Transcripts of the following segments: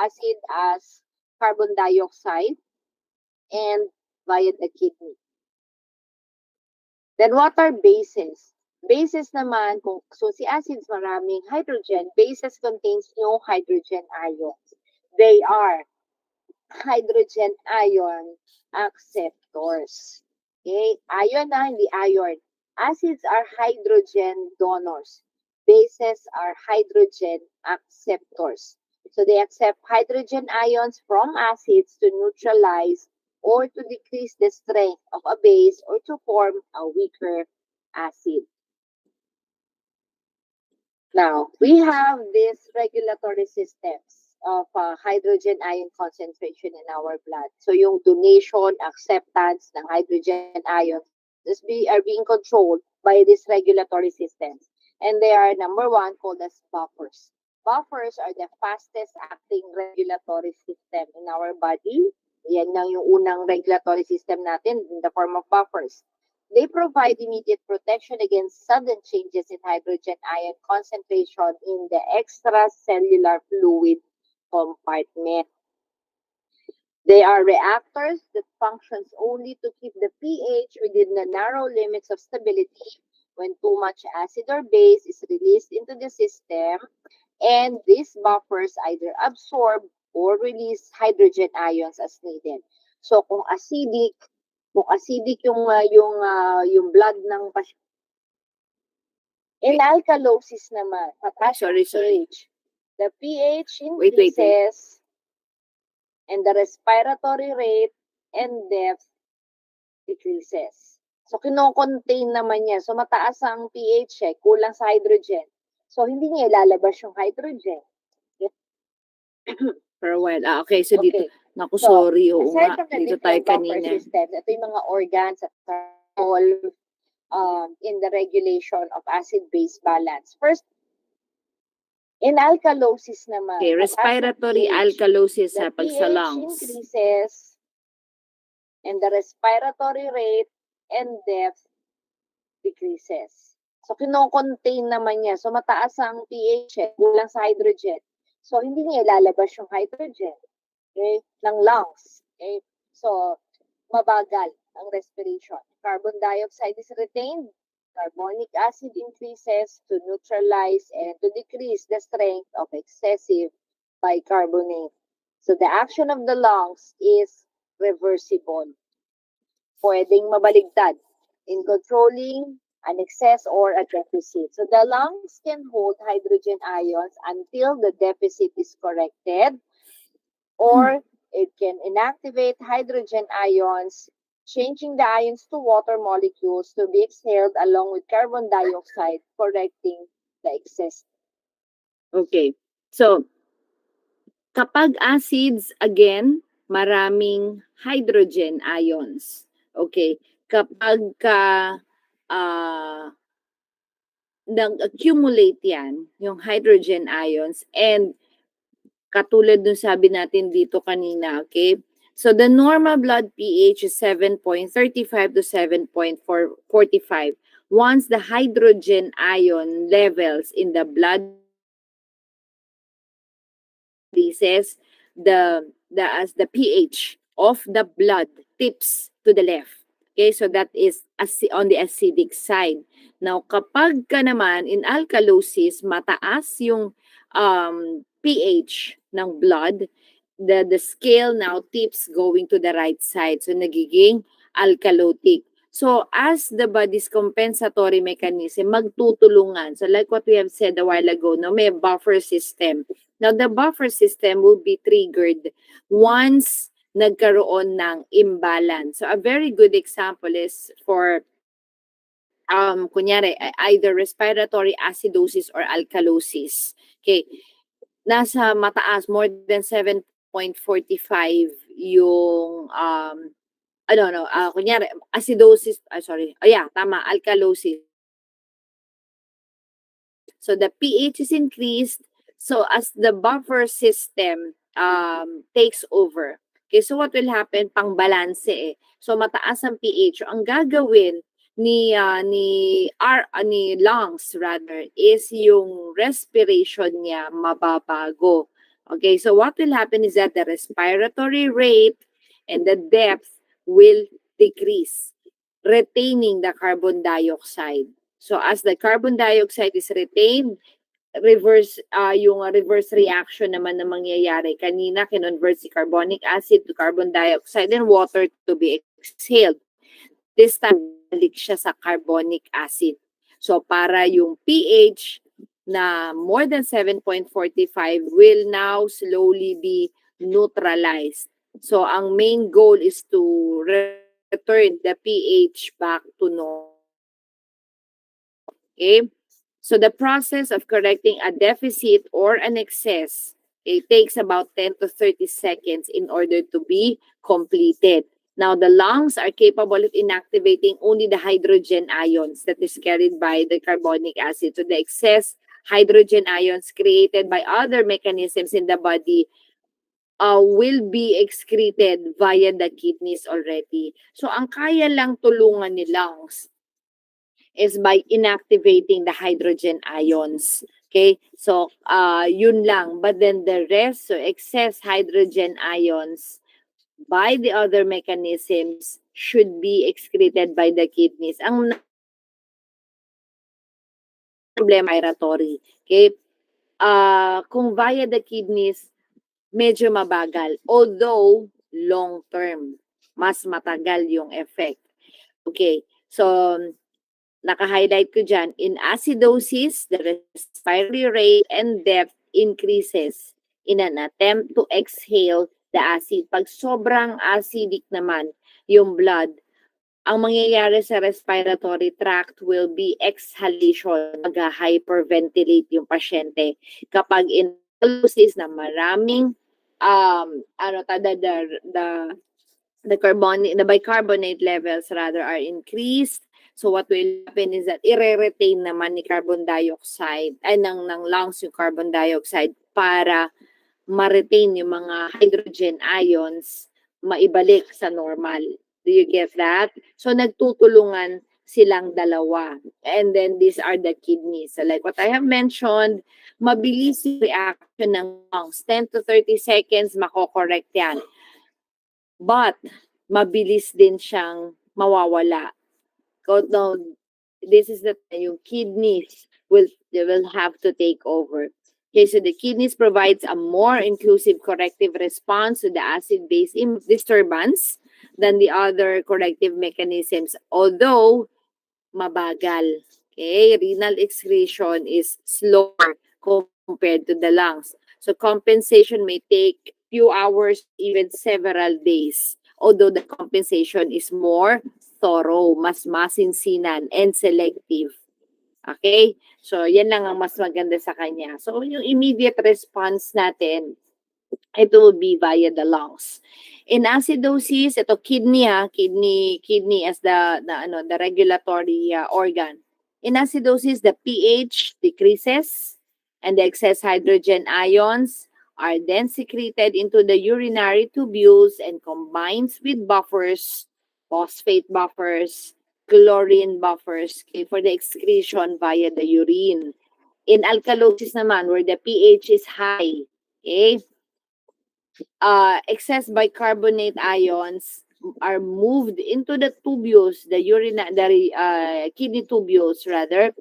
acid as carbon dioxide and via the kidney. Then what are bases? Bases naman, so si acids maraming hydrogen, bases contains no hydrogen ions. They are hydrogen ion acceptors. Okay? Ion na, hindi iron. Acids are hydrogen donors. Bases are hydrogen acceptors. So they accept hydrogen ions from acids to neutralize or to decrease the strength of a base or to form a weaker acid. Now, we have these regulatory systems of hydrogen ion concentration in our blood. So yung donation, acceptance ng hydrogen ions are being controlled by these regulatory systems. And they are number one called as buffers. Buffers are the fastest acting regulatory system in our body. Yan lang yung unang regulatory system natin in the form of buffers. They provide immediate protection against sudden changes in hydrogen ion concentration in the extracellular fluid compartment. They are reactors that functions only to keep the pH within the narrow limits of stability when too much acid or base is released into the system, and these buffers either absorb or release hydrogen ions as needed. So kung acidic yung blood ng pasyente. In alkalosis naman, Sorry. pH, the pH increases and the respiratory rate and depth decreases. So kino-contain naman niya. So mataas ang pH kulang sa hydrogen. So hindi niya ilalabas yung hydrogen. For a while. Okay, so Okay. dito. Naku, sorry. Oo Aside nga. from the Dito tayo different buffer kanina. systems, ito yung mga organs that are involved in the regulation of acid-base balance. First, in alkalosis naman. Okay, respiratory alkalosis the pag sa pH lungs. increases and the respiratory rate and depth decreases. So, kino-contain naman niya. So, mataas ang pH, kulang sa hydrogen. So, hindi niya ilalabas yung hydrogen, okay, ng lungs. Okay? So, mabagal ang respiration. Carbon dioxide is retained. Carbonic acid increases to neutralize and to decrease the strength of excessive bicarbonate. So, the action of the lungs is reversible. Pwedeng mabaligtad in controlling an excess or a deficit. So the lungs can hold hydrogen ions until the deficit is corrected, or it can inactivate hydrogen ions, changing the ions to water molecules to be exhaled along with carbon dioxide, correcting the excess. Okay. So, kapag acids, again, maraming hydrogen ions. Okay. Kapag nag-accumulate yan, yung hydrogen ions, and katulad nung sabi natin dito kanina, okay? So, the normal blood pH is 7.35 to 7.45. Once the hydrogen ion levels in the blood decreases, as the pH of the blood tips to the left. Okay, so that is on the acidic side. Now, kapag ka naman in alkalosis, mataas yung pH ng blood, the scale now tips going to the right side. So, nagiging alkalotic. So, as the body's compensatory mechanism, magtutulungan. So, like what we have said a while ago, no, may buffer system. Now, the buffer system will be triggered once nagkaroon ng imbalance. So, a very good example is for, kunyari, either respiratory acidosis or alkalosis. Okay. Nasa mataas, more than 7.45 yung, kunyari, acidosis, tama, alkalosis. So, the pH is increased. So, as the buffer system takes over, okay, so what will happen? Pang-balance So, mataas ang pH. So, ang gagawin ni lungs rather is yung respiration niya mababago. Okay, so what will happen is that the respiratory rate and the depth will decrease, retaining the carbon dioxide. So as the carbon dioxide is retained, yung reverse reaction naman na mangyayari. Kanina, kinonvert si carbonic acid to carbon dioxide and water to be exhaled. This time, balik siya sa carbonic acid. So para yung pH na more than 7.45 will now slowly be neutralized. So ang main goal is to return the pH back to normal. Okay? So the process of correcting a deficit or an excess, it takes about 10 to 30 seconds in order to be completed. Now, the lungs are capable of inactivating only the hydrogen ions that is carried by the carbonic acid. So the excess hydrogen ions created by other mechanisms in the body will be excreted via the kidneys already. So ang kaya lang tulungan ni lungs is by inactivating the hydrogen ions. Okay? So, yun lang. But then the rest, so excess hydrogen ions by the other mechanisms should be excreted by the kidneys. Ang problema respiratory. Okay? Kung via the kidneys, medyo mabagal. Although, long term, mas matagal yung effect. Okay. So, naka-highlight ko dyan, in acidosis, the respiratory rate and depth increases in an attempt to exhale the acid. Pag sobrang acidic naman yung blood, ang mangyayari sa respiratory tract will be exhalation, mag-hyperventilate yung pasyente. Kapag in acidosis na maraming the bicarbonate levels rather are increased. So what will happen is that i-retain naman ni carbon dioxide ay ng lungs yung carbon dioxide para ma-retain yung mga hydrogen ions, maibalik sa normal. Do you get that? So nagtutulungan silang dalawa. And then these are the kidneys. So like what I have mentioned, mabilis yung reaction ng lungs. 10 to 30 seconds, mako-correct yan. But mabilis din siyang mawawala. No, this is the yung kidneys will have to take over. Okay, so the kidneys provides a more inclusive corrective response to the acid-base disturbance than the other corrective mechanisms, although mabagal. Okay, renal excretion is slower compared to the lungs. So compensation may take few hours, even several days. Although the compensation is more thorough, mas masinsinan, and selective. Okay? So, yan lang ang mas maganda sa kanya. So, yung immediate response natin, it will be via the lungs. In acidosis, ito kidney as the regulatory organ. In acidosis, the pH decreases and the excess hydrogen ions are then secreted into the urinary tubules and combines with buffers, phosphate buffers, chlorine buffers, okay, for the excretion via the urine. In alkalosis naman, where the pH is high, okay, excess bicarbonate ions are moved into the tubules, the kidney tubules rather.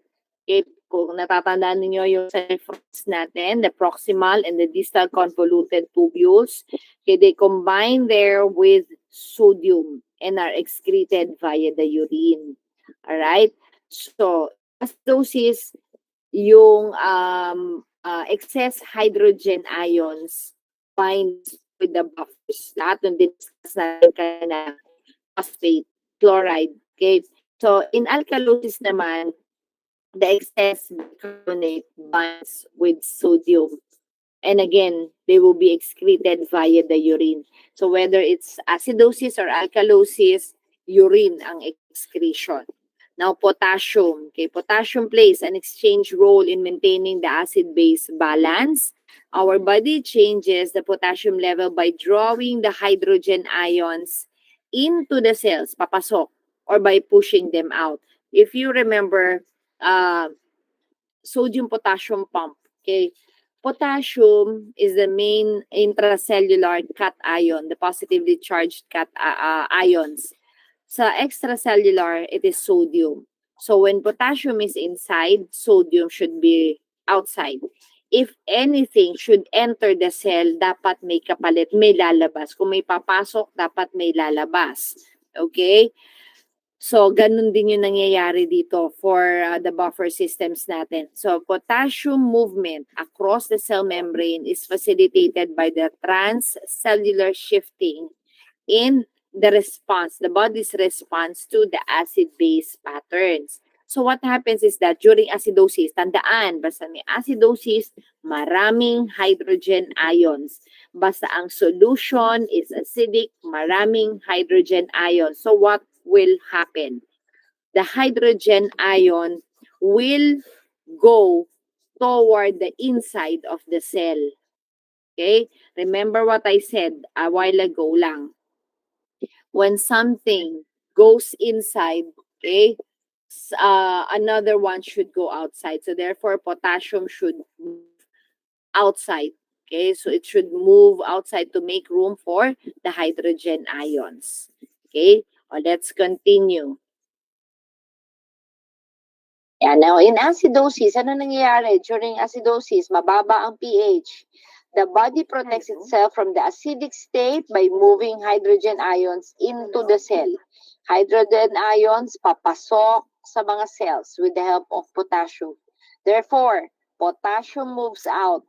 Okay, kung natatandaan niyo yung sa nephros natin, the proximal and the distal convoluted tubules, okay, they combine there with sodium and are excreted via the urine. Alright? So, acidosis, yung excess hydrogen ions binds with the buffers. Lahat ng discuss natin kanina, phosphate, chloride. Okay? So, in alkalosis naman, the excess bicarbonate binds with sodium. And again, they will be excreted via the urine. So, whether it's acidosis or alkalosis, urine ang excretion. Now, potassium. Okay, potassium plays an exchange role in maintaining the acid-base balance. Our body changes the potassium level by drawing the hydrogen ions into the cells, papasok, or by pushing them out. If you remember, sodium-potassium pump, okay, Potassium is the main intracellular cation, the positively charged ions. Sa extracellular, it is sodium. So when potassium is inside, sodium should be outside. If anything should enter the cell, dapat may kapalit, may lalabas. Kung may papasok, dapat may lalabas. Okay? So, ganun din yung nangyayari dito for the buffer systems natin. So, potassium movement across the cell membrane is facilitated by the transcellular shifting in the response, the body's response to the acid-base patterns. So, what happens is that during acidosis, tandaan, basta may acidosis, maraming hydrogen ions. Basta ang solution is acidic, maraming hydrogen ions. So, what will happen? The hydrogen ion will go toward the inside of the cell. Okay? Remember what I said a while ago lang. When something goes inside, okay, another one should go outside. So therefore, potassium should move outside. Okay, so it should move outside to make room for the hydrogen ions. Okay, let's continue. Yeah, now in acidosis, ano nangyayari? During acidosis, mababa ang pH. The body protects itself from the acidic state by moving hydrogen ions into the cell. Hydrogen ions papasok sa mga cells with the help of potassium. Therefore, potassium moves out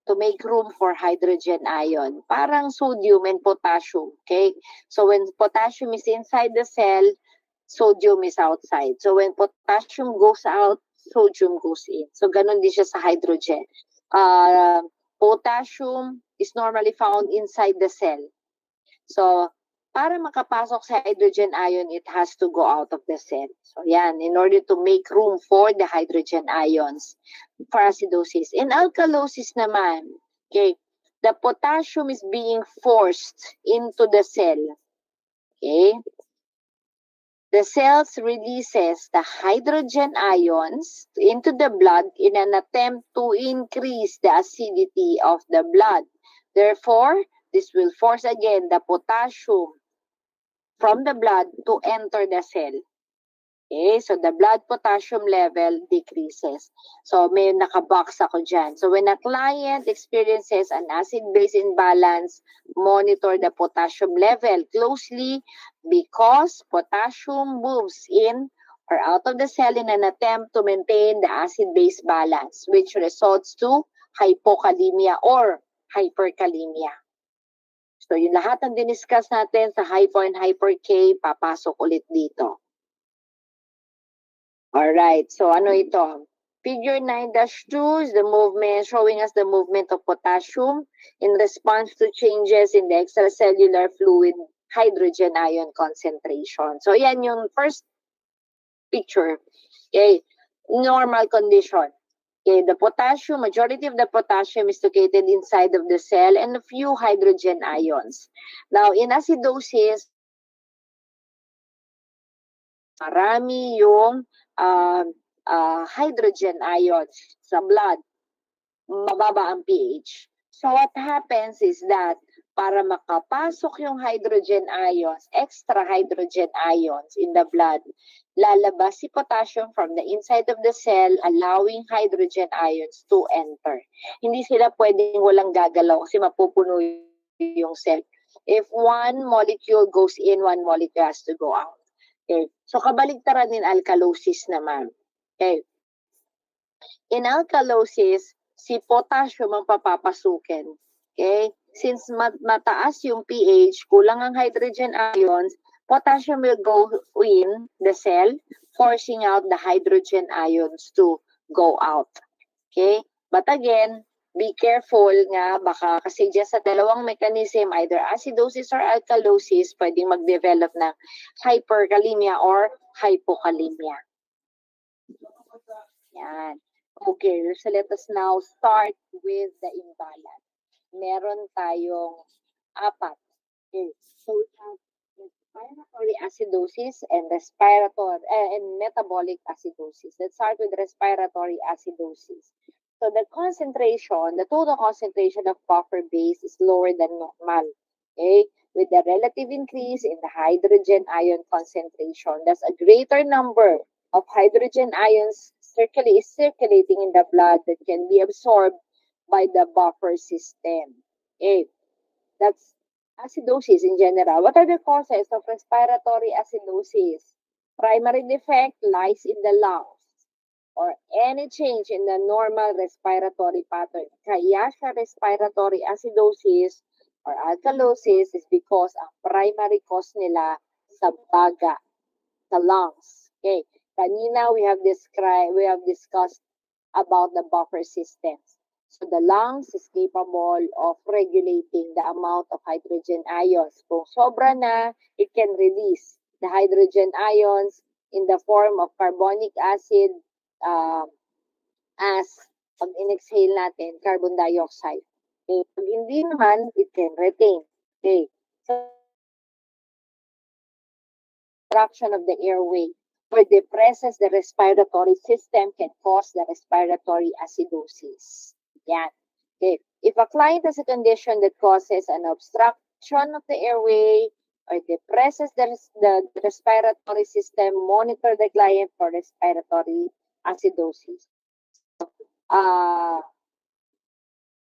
to make room for hydrogen ion. Parang sodium and potassium, okay? So when potassium is inside the cell, sodium is outside. So when potassium goes out, sodium goes in. So ganun din siya sa hydrogen. Potassium is normally found inside the cell. So para makapasok sa hydrogen ion, it has to go out of the cell. So yan, in order to make room for the hydrogen ions for acidosis. In alkalosis naman, okay, the potassium is being forced into the cell. Okay? The cells releases the hydrogen ions into the blood in an attempt to increase the acidity of the blood. Therefore, this will force again the potassium from the blood to enter the cell. Okay, so the blood potassium level decreases. So may nakabox ako dyan. So when a client experiences an acid-base imbalance, monitor the potassium level closely because potassium moves in or out of the cell in an attempt to maintain the acid-base balance, which results to hypokalemia or hyperkalemia. So yung lahat ng diniscuss natin sa hypo and hyper-K, papasok ulit dito. Alright, so ano ito? Figure 9-2 is the movement, showing us the movement of potassium in response to changes in the extracellular fluid hydrogen ion concentration. So yan yung first picture. Okay, normal condition. Okay, the potassium, majority of the potassium is located inside of the cell and a few hydrogen ions. Now, in acidosis, marami yung hydrogen ions sa blood, mababa ang pH. So what happens is that para makapasok yung hydrogen ions, extra hydrogen ions in the blood, lalabas si potassium from the inside of the cell, allowing hydrogen ions to enter. Hindi sila pwedeng walang gagalaw kasi mapupuno yung cell. If one molecule goes in, one molecule has to go out. Okay. So, kabaligtaran din alkalosis naman. Okay. In alkalosis, si potassium ang papapasukin. Okay. Since mataas yung pH, kulang ang hydrogen ions, potassium will go in the cell, forcing out the hydrogen ions to go out. Okay. But again, be careful nga, baka kasi dyan sa dalawang mechanism, either acidosis or alkalosis, pwedeng mag-develop ng hyperkalemia or hypokalemia. Yan. Okay, so let us now start with the imbalance. Meron tayong 4. Okay, so we have respiratory acidosis and and metabolic acidosis. Let's start with respiratory acidosis. So the concentration, the total concentration of buffer base is lower than normal. Okay? With the relative increase in the hydrogen ion concentration, thus a greater number of hydrogen ions circulating in the blood that can be absorbed by the buffer system. Okay? That's acidosis in general. What are the causes of respiratory acidosis? Primary defect lies in the lungs or any change in the normal respiratory pattern. Kaya siya respiratory acidosis or alkalosis is because ang primary cause nila sa baga, sa lungs. Okay. Kanina we have discussed about the buffer systems. So the lungs is capable of regulating the amount of hydrogen ions. Kung sobra na, it can release the hydrogen ions in the form of carbonic acid as pag in-exhale natin, carbon dioxide. Okay. Pag hindi naman, it can retain. Okay. So, obstruction of the airway or depresses the respiratory system can cause the respiratory acidosis. Yan. Okay. If a client has a condition that causes an obstruction of the airway or depresses the respiratory system, monitor the client for respiratory acidosis.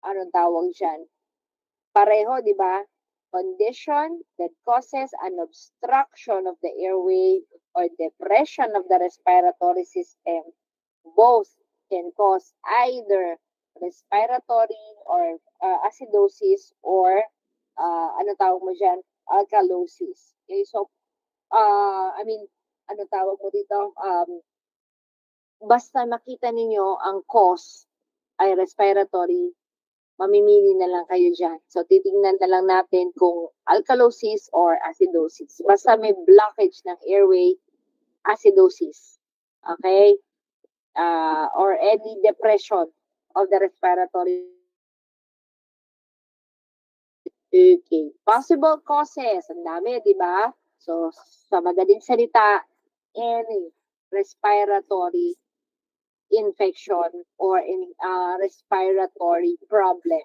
Anong tawag dyan? Pareho, di ba? Condition that causes an obstruction of the airway or depression of the respiratory system, both can cause either respiratory or acidosis or ano tawag mo dyan? Alkalosis. Okay, so, ano tawag mo dito? Basta makita ninyo ang cause ay respiratory, mamimili na lang kayo dyan. So, titingnan na lang natin kung alkalosis or acidosis. Basta may blockage ng airway, acidosis. Okay? Or any depression of the respiratory. Okay. Possible causes. Ang dami, di ba? So, sa madaling salita, any respiratory infection or respiratory problem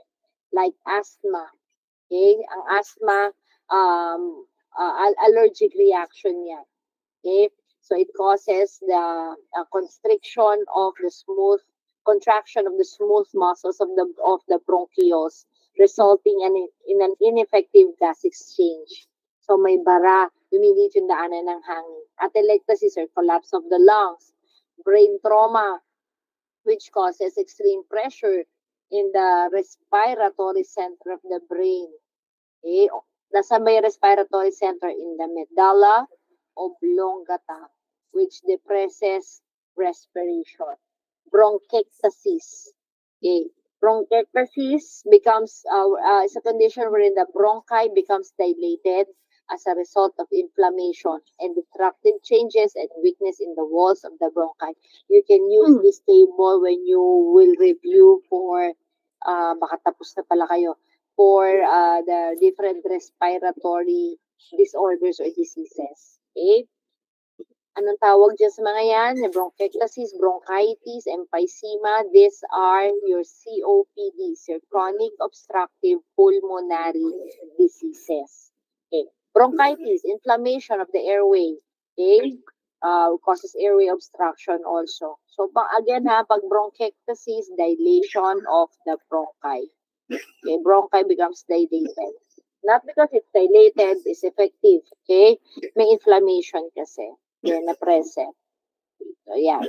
like asthma. Okay? Ang asthma, allergic reaction yan. Okay? So it causes the constriction of the smooth, contraction of the smooth muscles of the bronchioles, resulting in an ineffective gas exchange. So may bara, lumilit yung daanan ng hangin. Atelectasis or collapse of the lungs. Brain trauma, which causes extreme pressure in the respiratory center of the brain. Okay? Nasa may respiratory center in the medulla oblongata, which depresses respiration. Bronchiectasis. Okay. Bronchiectasis becomes is a condition wherein the bronchi becomes dilated as a result of inflammation and destructive changes and weakness in the walls of the bronchi. You can use this table when you will review for, baka tapos na pala kayo, for the different respiratory disorders or diseases. Okay? Anong tawag dyan sa mga yan? Bronchiectasis, bronchitis, emphysema, these are your COPDs, your chronic obstructive pulmonary diseases. Okay. Bronchitis, inflammation of the airway. Okay? Causes airway obstruction also. So, again pag bronchiectasis, dilation of the bronchi. Okay? Bronchi becomes dilated. Not because it's dilated, it's effective. Okay? May inflammation kasi. Yan na present. So, yeah.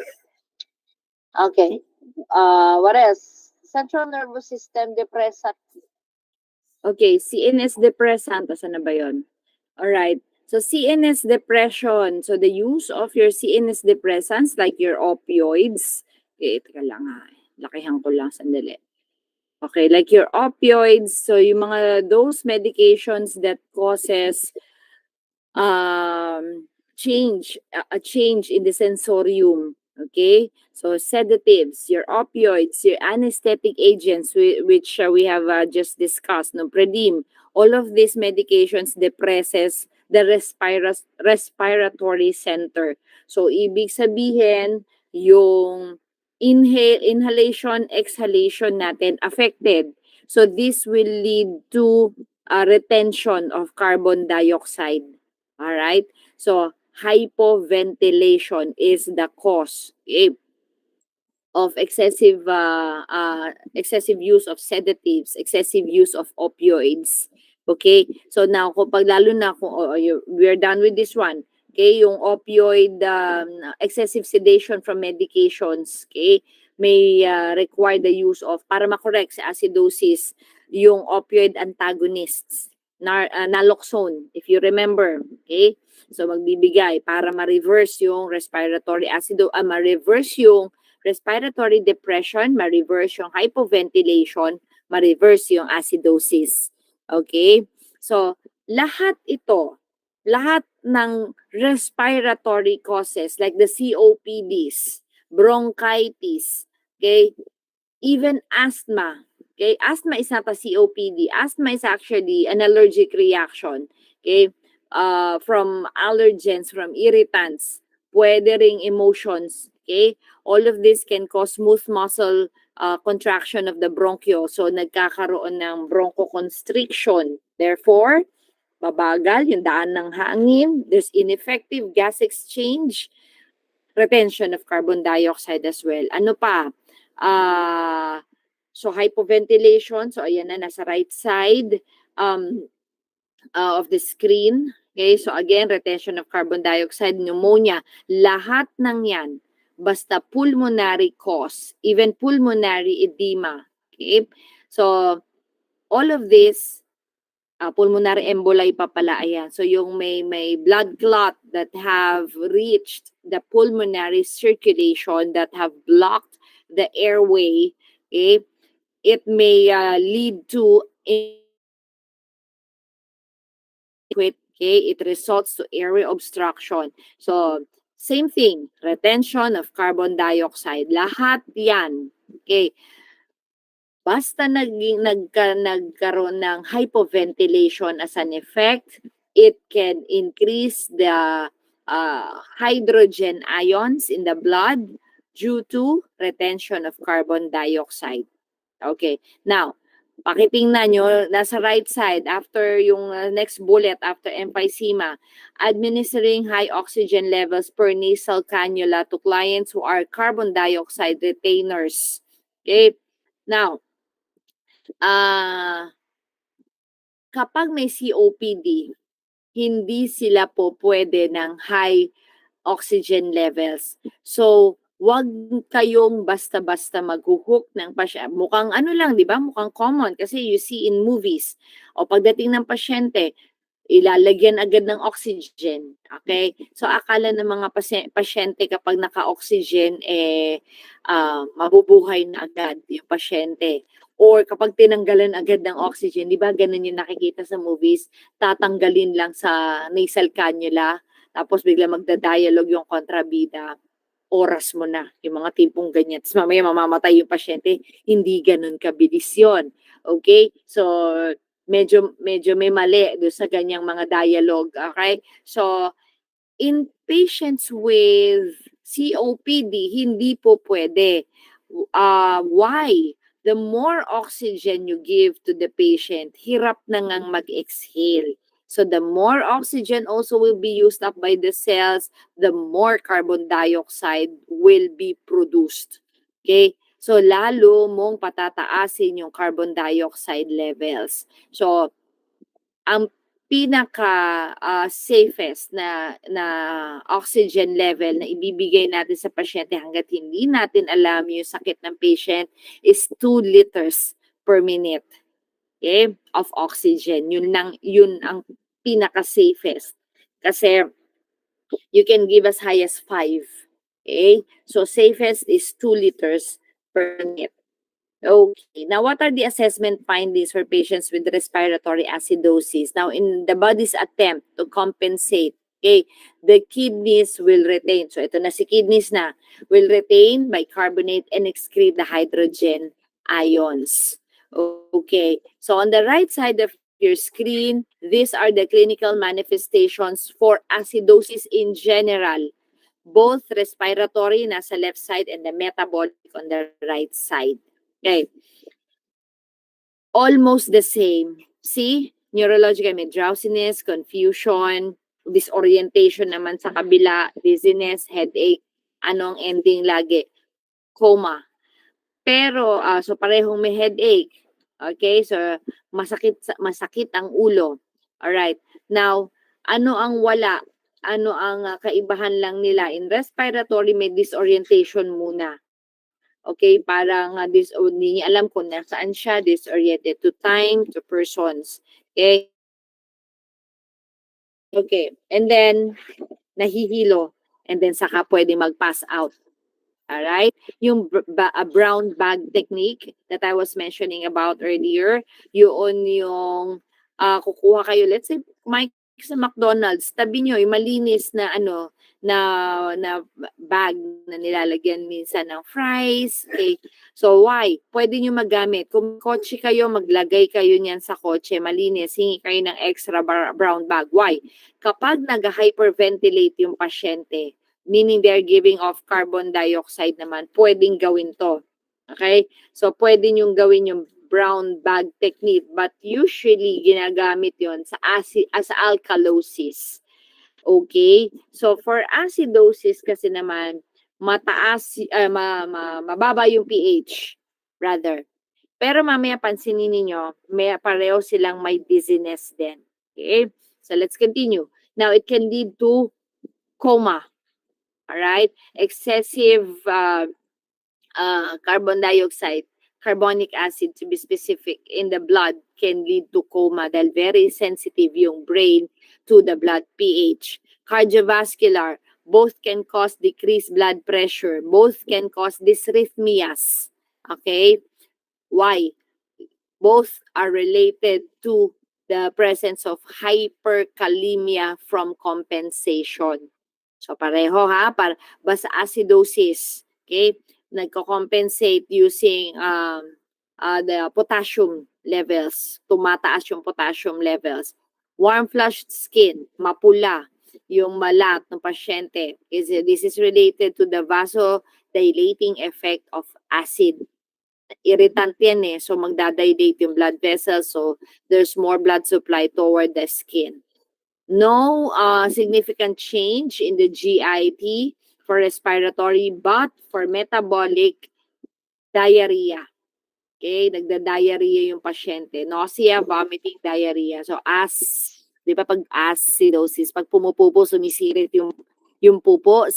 Okay. What else? Central nervous system depressant. Okay, CNS depressant. Asan na ba yun? Alright. So, CNS depression. So, the use of your CNS depressants like your opioids. Okay, teka lang lakihan ko lang sandali. Okay, like your opioids. So, yung mga those medications that causes a change in the sensorium. Okay, so sedatives, your opioids, your anesthetic agents, which we have just discussed, no, Predim, all of these medications depresses the respiratory center. So, ibig sabihin, yung inhalation, exhalation natin affected. So this will lead to retention of carbon dioxide. All right? So hypoventilation is the cause of excessive use of sedatives, excessive use of opioids. Okay? So now, kapag lalo na kung we're done with this one, okay, yung opioid, excessive sedation from medications, okay, may require the use of, para makorek sa acidosis, yung opioid antagonists, naloxone, if you remember, okay? So magbibigay para ma-reverse yung respiratory ma-reverse yung respiratory depression, ma-reverse yung hypoventilation, ma-reverse yung acidosis. Okay? So, lahat ng respiratory causes like the COPDs, bronchitis, okay, even asthma. Okay, asthma is not a COPD. Asthma is actually an allergic reaction. Okay, from allergens, from irritants, pwede ring emotions. Okay, all of this can cause smooth muscle contraction of the bronchiole. So, nagkakaroon ng bronchoconstriction. Therefore, babagal yung daan ng hangin. There's ineffective gas exchange, retention of carbon dioxide as well. Ano pa? So, hypoventilation. So, ayan na, nasa right side of the screen. Okay, so again, retention of carbon dioxide, pneumonia, lahat ng yan, basta pulmonary cause, even pulmonary edema. Okay, so all of this, pulmonary emboli pa pala, ayan. So yung may blood clot that have reached the pulmonary circulation, that have blocked the airway, okay, it may lead to okay, it results to airway obstruction. So, same thing, retention of carbon dioxide. Lahat yan, okay, basta nagkaroon ng hypoventilation as an effect, it can increase the hydrogen ions in the blood due to retention of carbon dioxide. Okay, now, pakitingnan nyo, nasa right side, after yung next bullet, after emphysema, administering high oxygen levels per nasal cannula to clients who are carbon dioxide retainers. Okay, now, kapag may COPD, hindi sila po pwede ng high oxygen levels. So, wag kayong basta-basta maghuhook ng pasyente. Mukhang ano lang, di ba? Mukhang common kasi you see in movies. O pagdating ng pasyente, ilalagyan agad ng oxygen. Okay? So, akala ng mga pasyente kapag naka-oxygen, mabubuhay na agad yung pasyente. Or kapag tinanggalan agad ng oxygen, di ba ganun yung nakikita sa movies, tatanggalin lang sa nasal cannula, tapos bigla magda-dialogue yung kontrabida, oras mo na, yung mga tipong ganyan. Tapos mamaya mamamatay yung pasyente, hindi ganun kabilis yun. Okay? So, medyo may mali doon sa ganyang mga dialogue. Okay? So, in patients with COPD, hindi po pwede. Why? The more oxygen you give to the patient, hirap na ngang mag-exhale. So the more oxygen also will be used up by the cells, the more carbon dioxide will be produced. Okay? So lalo mong patataasin yung carbon dioxide levels. So ang pinaka safest na oxygen level na ibibigay natin sa pasyente hangga't hindi natin alam yung sakit ng patient is 2 liters per minute, okay, of oxygen. Yun ang pinaka safest kasi you can give as high as 5, okay, so safest is 2 liters per minute. Okay. Now, what are the assessment findings for patients with respiratory acidosis? Now, in the body's attempt to compensate, okay, the kidneys will retain. So, ito na si kidneys na. Will retain bicarbonate and excrete the hydrogen ions. Okay. So, on the right side of your screen, these are the clinical manifestations for acidosis in general. both respiratory nasa left side and the metabolic on the right side. Okay. Almost the same. See? Neurological, may drowsiness, confusion, disorientation naman sa kabila, dizziness, headache. Anong ending lagi? Coma. Pero, so parehong may headache. Okay? So, masakit ang ulo. Alright. Now, ano ang wala? Ano ang kaibahan lang nila? In respiratory, may disorientation muna. Okay, parang hindi niya alam kung nasaan siya, disoriented to time, to persons. Okay? Okay, and then, nahihilo, and then saka pwede mag-pass out. Alright? Yung brown bag technique that I was mentioning about earlier, yun yung kukuha kayo, let's say, sa McDonald's, tabi nyo, yung malinis na na bag na nilalagyan minsan ng fries. Okay. So why? Pwede nyo magamit. Kung kotse kayo, maglagay kayo niyan sa kotse, malinis, hingi kayo ng extra brown bag. Why? Kapag nag-hyperventilate yung pasyente, meaning they're giving off carbon dioxide naman, pwedeng gawin to. Okay? So pwede nyo gawin yung brown bag technique, but usually ginagamit yon sa alkalosis. Okay? So for acidosis kasi naman, mataas, mababa yung pH, rather. Pero mamaya pansinin niyo, may pareho silang may dizziness din. Okay? So let's continue. Now it can lead to coma. Alright? Excessive carbon dioxide, carbonic acid to be specific, in the blood can lead to coma dahil very sensitive yung brain to the blood pH. Cardiovascular, both can cause decreased blood pressure, both can cause dysrhythmias. Okay? Why? Both are related to the presence of hyperkalemia from compensation. So pareho ha, basta acidosis. Okay? Nagko-compensate using the potassium levels. Tumataas yung potassium levels. Warm flushed skin, mapula yung malat ng pasyente. This is related to the vasodilating effect of acid. Irritant yan eh. So magdadilate yung blood vessels. So there's more blood supply toward the skin. No significant change in the GIT for respiratory, but for metabolic, diarrhea. Okay, nagda-diarrhea yung pasyente. Nausea, vomiting, diarrhea. So di ba pag acidosis, pag pumupupo, sumisirit yung pupo,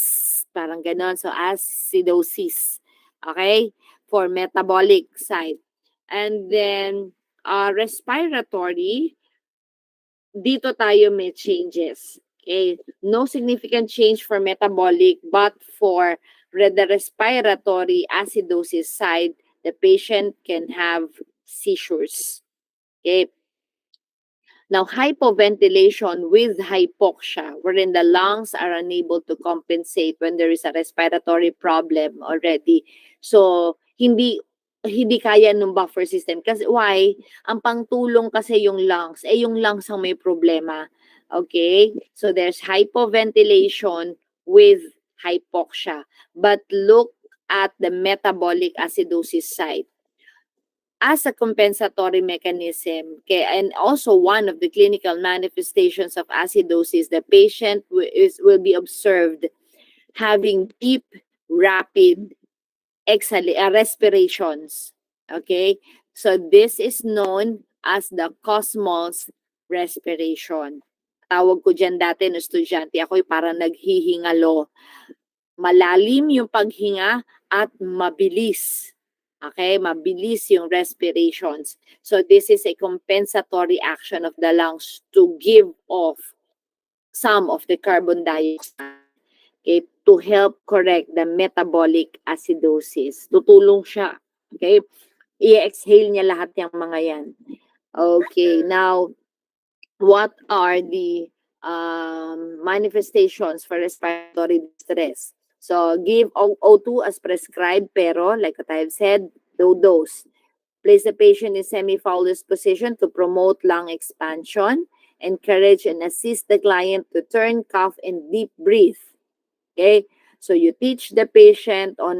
parang ganon. So acidosis. Okay, for metabolic side. And then respiratory, dito tayo may changes. Okay? No significant change for metabolic, but for the respiratory acidosis side, the patient can have seizures. Okay? Now, hypoventilation with hypoxia, wherein the lungs are unable to compensate when there is a respiratory problem already. So, hindi kaya ng buffer system. Kasi why? Ang pangtulong kasi yung lungs. Yung lungs ang may problema. Okay? So, there's hypoventilation with hypoxia. But look at the metabolic acidosis side. As a compensatory mechanism, okay, and also one of the clinical manifestations of acidosis, the patient will be observed having deep, rapid respirations. Okay? So this is known as the Cosmos respiration. Tawag ko dyan dati ng estudyante, ako'y parang naghihingalo. Malalim yung paghinga at mabilis. Okay, mabilis yung respirations. So this is a compensatory action of the lungs to give off some of the carbon dioxide, okay, to help correct the metabolic acidosis. Tutulong siya. Okay, i-exhale niya lahat yung mga yan. Okay, now, what are the manifestations for respiratory distress? So, give O2 as prescribed, pero like what I've said, low dose. Place the patient in semi-foulus position to promote lung expansion. Encourage and assist the client to turn, cough, and deep breathe. Okay? So you teach the patient on